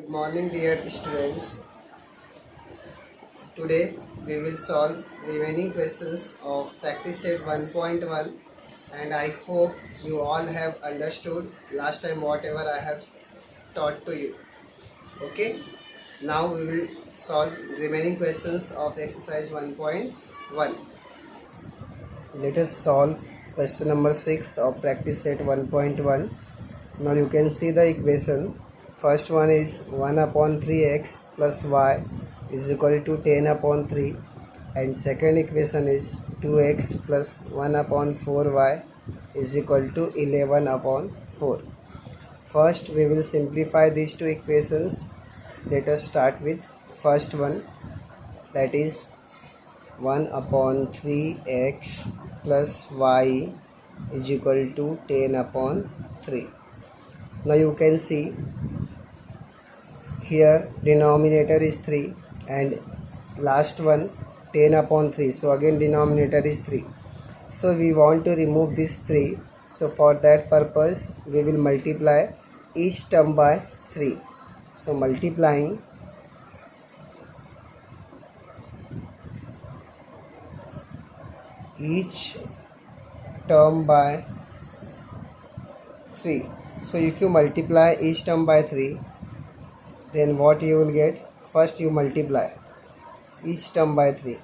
Good morning, dear students. Today we will solve remaining questions of practice set 1.1, and I hope you all have understood last time whatever I have taught to you. Okay, now we will solve remaining questions of exercise 1.1. Let us solve question number 6 of practice set 1.1. Now you can see the equation. First one is 1 upon 3x plus y is equal to 10 upon 3, and second equation is 2x plus 1 upon 4y is equal to 11 upon 4. First we will simplify these two equations. Let us start with first one, that is 1 upon 3x plus y is equal to 10 upon 3. Now you can see here denominator is 3 and last one 10 upon 3, so again denominator is 3. So we want to remove this 3, so for that purpose we will multiply each term by 3. So multiplying each term by 3. So if you multiply each term by 3, then what you will get? First you multiply each term by 3.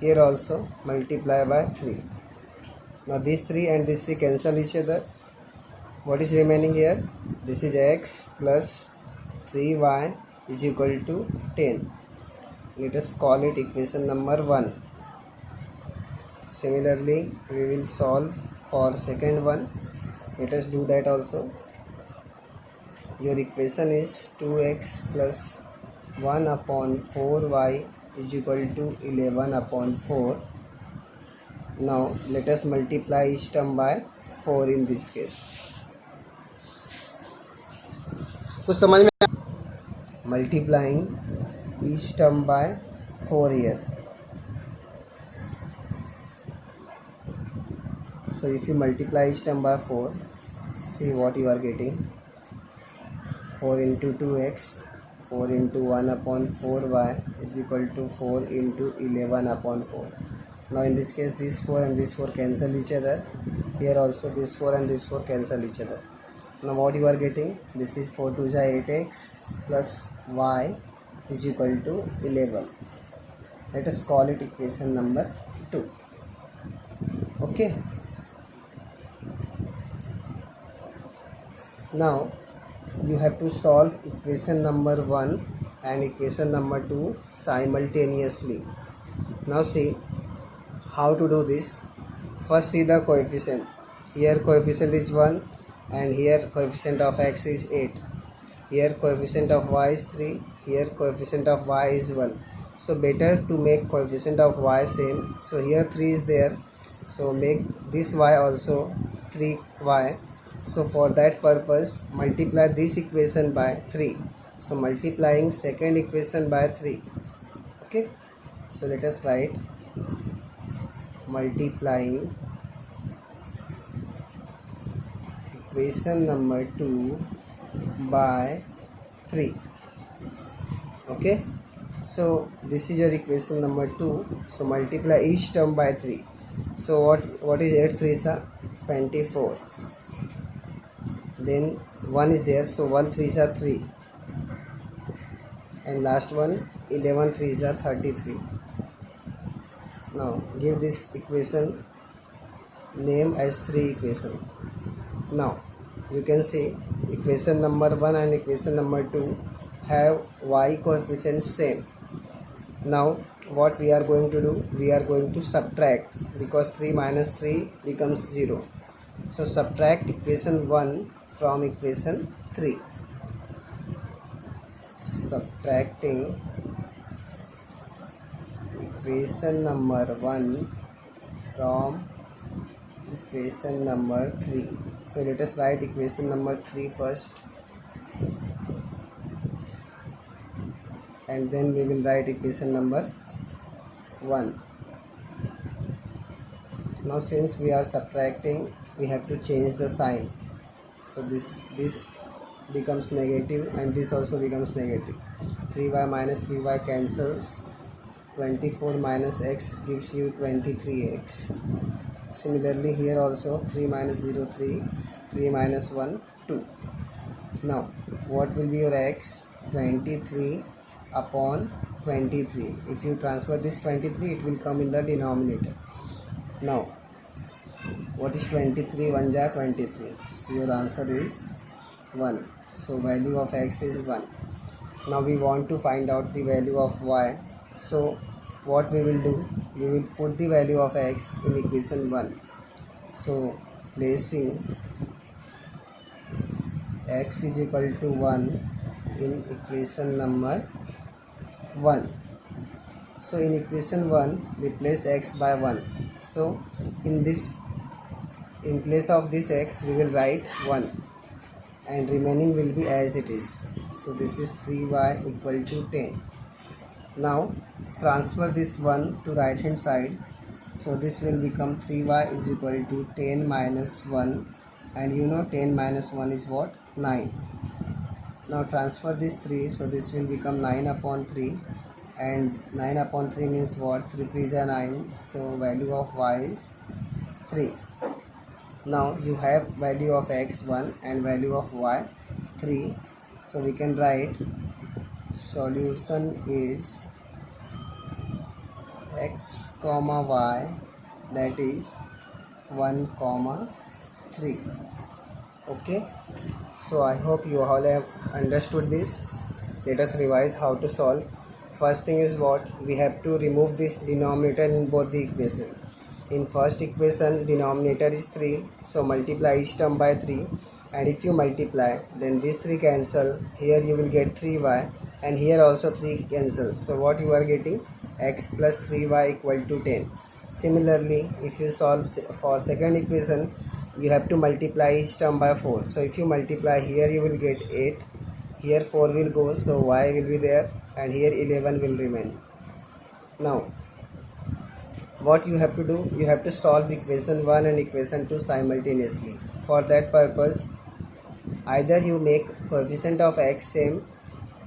Here also multiply by 3. Now this 3 and this 3 cancel each other. What is remaining here? This is x plus 3y is equal to 10. Let us call it equation number 1. Similarly, we will solve for second one. Let us do that also. Your equation is 2x plus 1 upon 4y is equal to 11 upon 4. Now let us multiply each term by 4 in this case. कुछ समझ में? Multiplying each term by 4 here. So if you multiply each term by 4, see what you are getting. 4 into 2x, 4 into 1 upon 4y is equal to 4 into 11 upon 4. Now in this case this 4 and this 4 cancel each other. Here also this 4 and this 4 cancel each other. Now what you are getting? This is 4 to 8x plus y is equal to 11. Let us call it equation number 2. Okay. Now you have to solve equation number 1 and equation number 2 simultaneously. Now see how to do this. First see the coefficient. Here coefficient is 1 and here coefficient of x is 8. Here coefficient of y is 3. Here coefficient of y is 1. So better to make coefficient of y same. So here 3 is there. So make this y also 3y. So for that purpose multiply this equation by 3. So multiplying second equation by 3. Okay. So let us write multiplying equation number 2 by 3. Okay. So this is your equation number 2. So multiply each term by 3. So what is 8 3s are 24. Then 1 is there, so 1 3s are 3, and last one 11 3s are 33. Now give this equation name as 3 equation. Now you can see equation number 1 and equation number 2 have y coefficients same. Now what we are going to do? We are going to subtract, because 3 minus 3 becomes 0. So subtract equation 1 from equation 3. Subtracting equation number 1 from equation number 3. So let us write equation number 3 first, and then we will write equation number 1. Now since we are subtracting, we have to change the sign. So this becomes negative and this also becomes negative. 3y minus 3y cancels. 24 minus x gives you 23x. Similarly here also 3 minus 0 3, 3 minus 1 2. Now what will be your x? 23 upon 23. If you transfer this 23, it will come in the denominator. Now what is 23? 1 ja 23. So your answer is 1. So value of x is 1. Now we want to find out the value of y. So what we will do? We will put the value of x in equation 1. So placing x is equal to 1 in equation number 1. So in equation 1 replace x by 1. So in place of this x we will write 1 and remaining will be as it is. So this is 3y equal to 10. Now transfer this 1 to right hand side. So this will become 3y is equal to 10 minus 1, and you know 10 minus 1 is what? 9. Now transfer this 3, so this will become 9 upon 3, and 9 upon 3 means what? 3 3s are 9, so value of y is 3. Now you have value of x 1 and value of y 3, so we can write solution is x comma y, that is 1 comma 3. Okay, so I hope you all have understood this. Let us revise how to solve. First thing is what? We have to remove this denominator in both the equation. In first equation denominator is 3, so multiply each term by 3, and if you multiply then this 3 cancel, here you will get 3y, and here also 3 cancel, so what you are getting? X plus 3y equal to 10. Similarly if you solve for second equation, you have to multiply each term by 4, so if you multiply here you will get 8, here 4 will go, so y will be there, and here 11 will remain. Now what you have to do? You have to solve equation 1 and equation 2 simultaneously. For that purpose, either you make coefficient of x same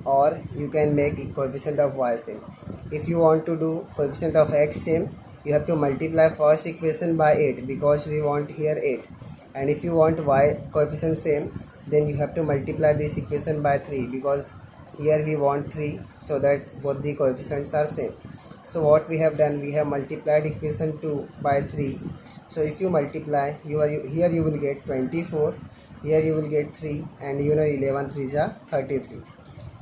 or you can make coefficient of y same. If you want to do coefficient of x same, you have to multiply first equation by 8 because we want here 8, and if you want y coefficient same, then you have to multiply this equation by 3 because here we want 3, so that both the coefficients are same. So what we have done, we have multiplied equation 2 by 3. So if you multiply, here you will get 24, here you will get 3, and you know 11 3s are 33.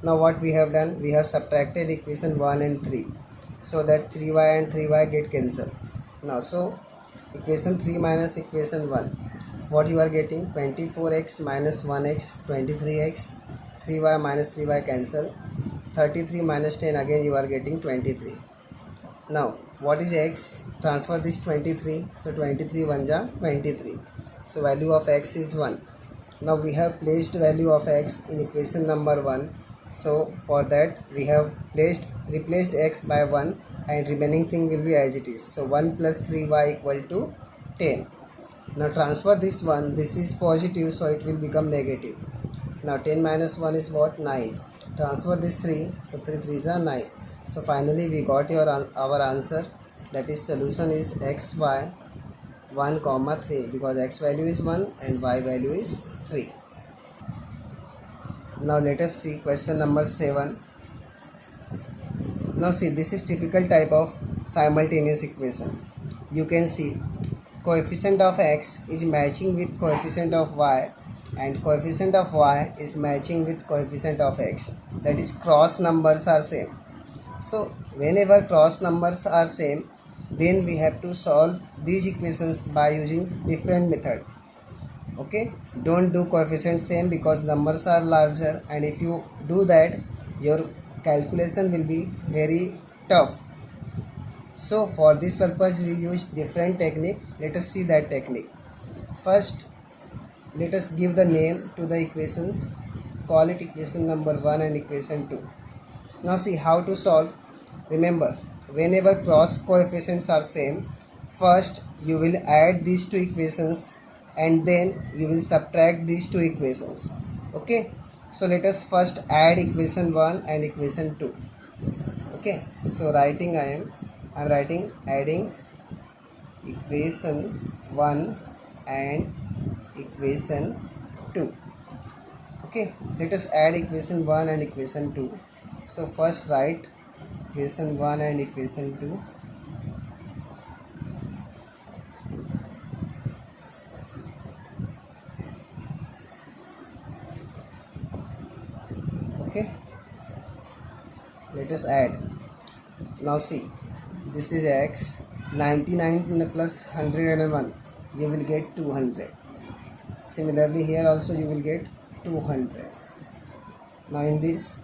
Now what we have done, we have subtracted equation 1 and 3, so that 3y and 3y get cancelled. Now so equation 3 minus equation 1, what you are getting? 24x minus 1x 23x, 3y minus 3y cancel, 33 minus 10, again you are getting 23. Now what is x? Transfer this 23, so 23 1 ja 23, so value of x is 1. Now we have placed value of x in equation number 1, so for that we have replaced x by 1, and remaining thing will be as it is, so 1 plus 3y equal to 10. Now transfer this 1, this is positive, so it will become negative. Now 10 minus 1 is what? 9. Transfer this 3, so 3 3s are 9. So finally we got our answer, that is solution is xy 1 comma 3, because x value is 1 and y value is 3. Now let us see question number 7. Now see, this is typical type of simultaneous equation. You can see coefficient of x is matching with coefficient of y, and coefficient of y is matching with coefficient of x, that is cross numbers are same. So whenever cross numbers are same, then we have to solve these equations by using different method. Okay, don't do coefficient same because numbers are larger, and if you do that your calculation will be very tough. So for this purpose we use different technique. Let us see that technique. First let us give the name to the equations, call it equation number 1 and equation 2. Now see how to solve. Remember, whenever cross coefficients are same, first you will add these two equations and then you will subtract these two equations. Okay, So let us first add equation 1 and equation 2. Okay, so I am writing adding equation 1 and equation 2. Okay, let us add equation 1 and equation 2. So first write equation 1 and equation 2. Okay, let us add. Now see, this is x, 99 plus 101, you will get 200. Similarly here also you will get 200. Now in this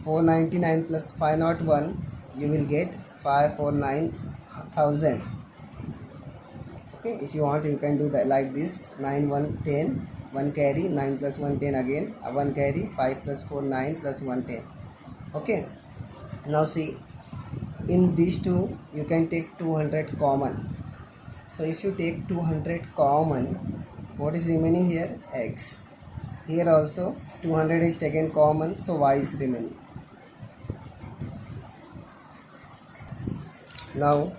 499 plus 501, you will get 549,000. Okay, if you want you can do that like this. 9 1 10, 1 carry, 9 plus 1 10 again, 1 carry, 5 plus 4 9 plus 1 10. Okay, now see, in these two you can take 200 common. So if you take 200 common, what is remaining here? X. Here also 200 is taken common, so y is remaining. Now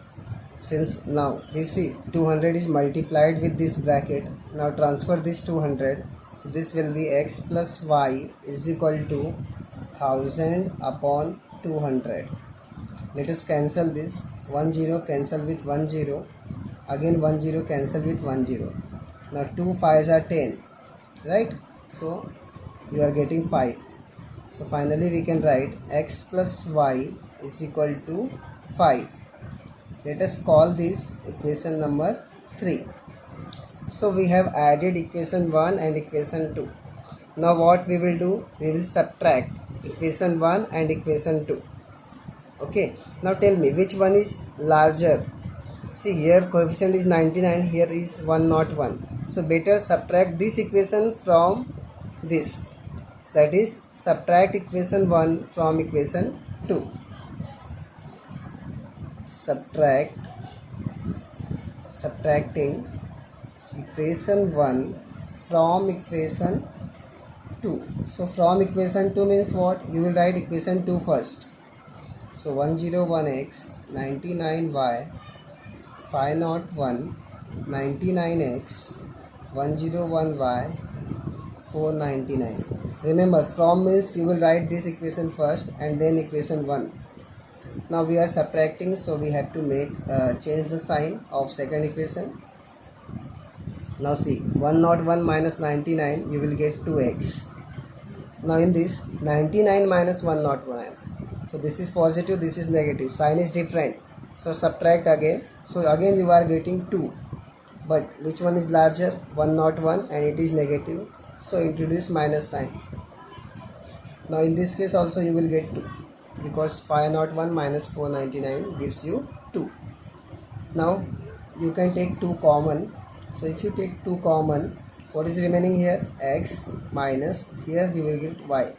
since now this see 200 is multiplied with this bracket, now transfer this 200, so this will be x plus y is equal to 1000 upon 200. Let us cancel this. 1 0 cancel with 1 0, again 1 0 cancel with 1 0. Now 2 5s are 10, right? So you are getting 5. So finally we can write x plus y is equal to 5. Let us call this equation number 3. So we have added equation 1 and equation 2. Now what we will do? We will subtract equation 1 and equation 2. Okay. Now tell me which one is larger. See here coefficient is 99, here is 101. So better subtract this equation from this. That is subtract equation 1 from equation 2. Subtracting equation 1 from equation 2. So from equation 2 means what? You will write equation 2 first. So 101x, 99y, 501, 99x, 101y, 499. Remember, from means you will write this equation first and then equation 1. Now we are subtracting, so we have to make change the sign of second equation. Now see, 101 minus 99, you will get 2x. Now in this 99 minus 101, so this is positive, this is negative, sign is different, so subtract again. So again you are getting 2, but which one is larger? 101, and it is negative, so introduce minus sign. Now in this case also you will get 2, because 501 minus 499 gives you 2. Now you can take 2 common. So if you take 2 common, what is remaining here? X minus, here you will get y.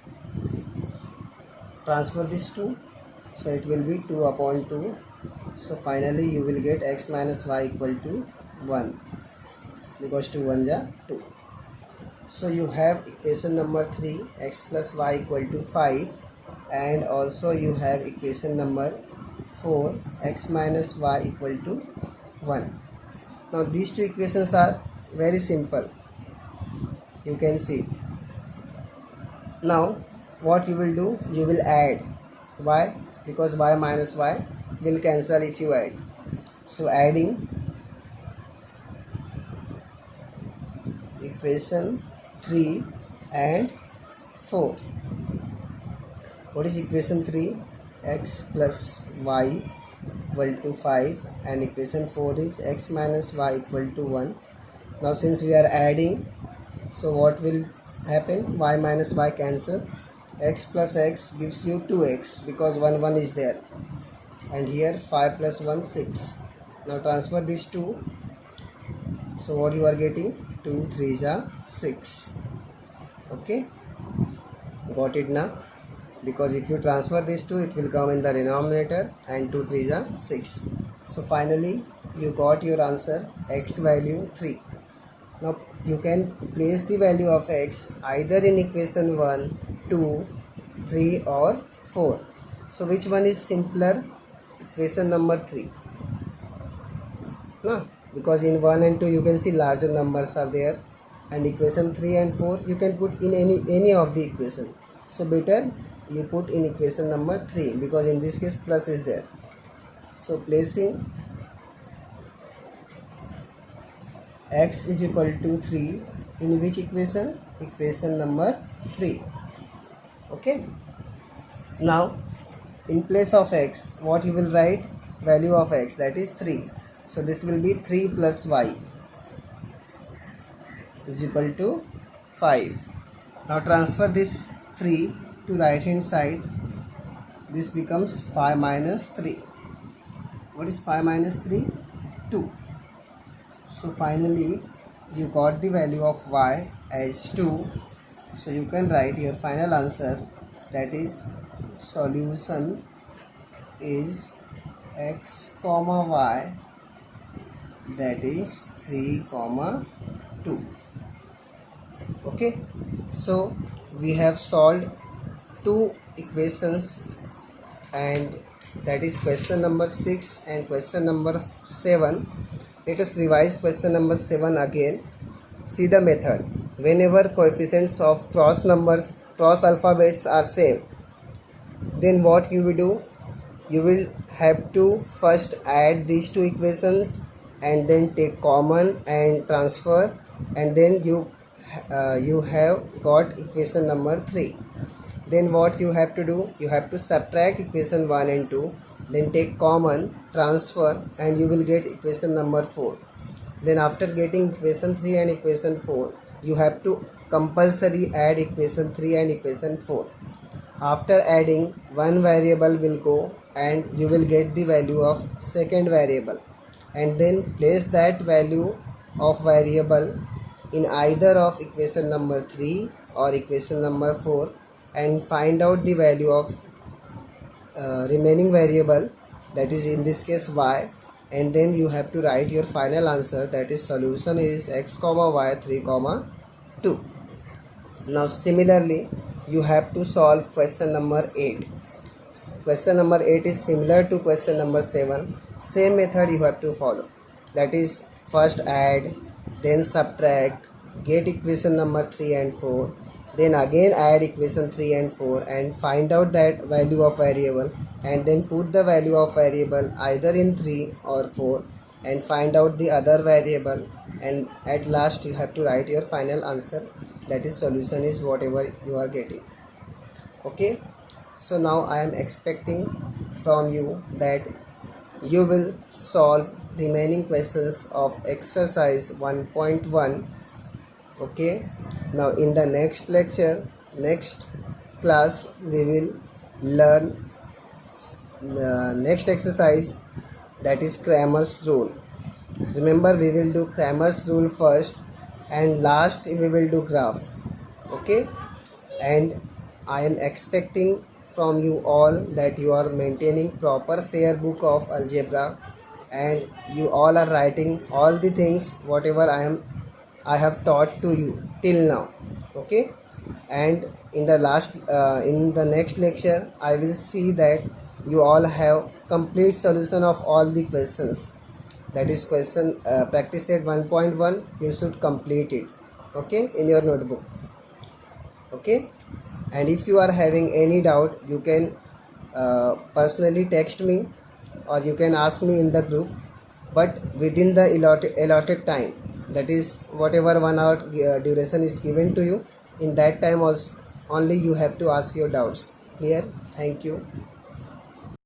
Transfer this 2, so it will be 2 upon 2. So finally you will get x minus y equal to 1, because 2 1 ja 2. So you have equation number 3, x plus y equal to 5, and also you have equation number 4, x minus y equal to 1. Now these two equations are very simple, you can see. Now what you will do? You will add. Why? Because y minus y will cancel if you add. So adding equation 3 and 4. What is equation 3? X plus y equal to 5, and equation 4 is x minus y equal to 1. Now since we are adding, so what will happen? Y minus y cancel. X plus x gives you 2x, because 1 is there, and here 5 plus 1 6. Now transfer these 2, so what you are getting? 2 3s are 6. Okay, got it now? Because if you transfer these 2, it will come in the denominator, and 2 3s are 6. So finally you got your answer, x value 3. Now you can place the value of x either in equation 1 2, 3 or 4. So which one is simpler? Equation number 3. No? Because in 1 and 2 you can see larger numbers are there, and equation 3 and 4 you can put in any of the equation. So better you put in equation number 3, because in this case plus is there. So placing x is equal to 3 in which equation? Equation number 3. Okay. Now in place of x, what you will write? Value of x, that is 3. So this will be 3 plus y is equal to 5. Now transfer this 3 to right hand side. This becomes 5 minus 3. What is 5 minus 3? 2. So finally you got the value of y as 2. So you can write your final answer, that is solution is x comma y, that is 3 comma 2. Okay, so we have solved two equations, and that is question number 6 and question number 7. Let us revise question number 7 again. See the method. Whenever coefficients of cross numbers, cross alphabets are same, then what you will do? You will have to first add these two equations and then take common and transfer, and then you have got equation number 3. Then what you have to do? You have to subtract equation 1 and 2, then take common, transfer, and you will get equation number 4. Then after getting equation 3 and equation 4, you have to compulsory add equation 3 and equation 4. After adding, one variable will go and you will get the value of second variable, and then place that value of variable in either of equation number 3 or equation number 4, and find out the value of remaining variable, that is in this case y, and then you have to write your final answer, that is solution is x comma y 3 comma 2. Now similarly you have to solve question number 8. Question number 8 is similar to question number 7. Same method you have to follow, that is first add, then subtract, get equation number 3 and 4, then again add equation 3 and 4 and find out that value of variable, and then put the value of variable either in 3 or 4 and find out the other variable, and at last you have to write your final answer, that is solution is whatever you are getting. Okay, so now I am expecting from you that you will solve remaining questions of exercise 1.1. okay, now in the next lecture, next class, we will learn the next exercise, that is Cramer's rule. Remember, we will do Cramer's rule first, and last we will do graph. Okay, and I am expecting from you all that you are maintaining proper fair book of algebra, and you all are writing all the things whatever I have taught to you till now. Okay, and in the next lecture I will see that you all have complete solution of all the questions, that is question practice set 1.1. you should complete it, okay, in your notebook. Okay, and if you are having any doubt, you can personally text me, or you can ask me in the group, but within the allotted time, that is whatever 1 hour duration is given to you, in that time also only you have to ask your doubts. Clear? Thank you.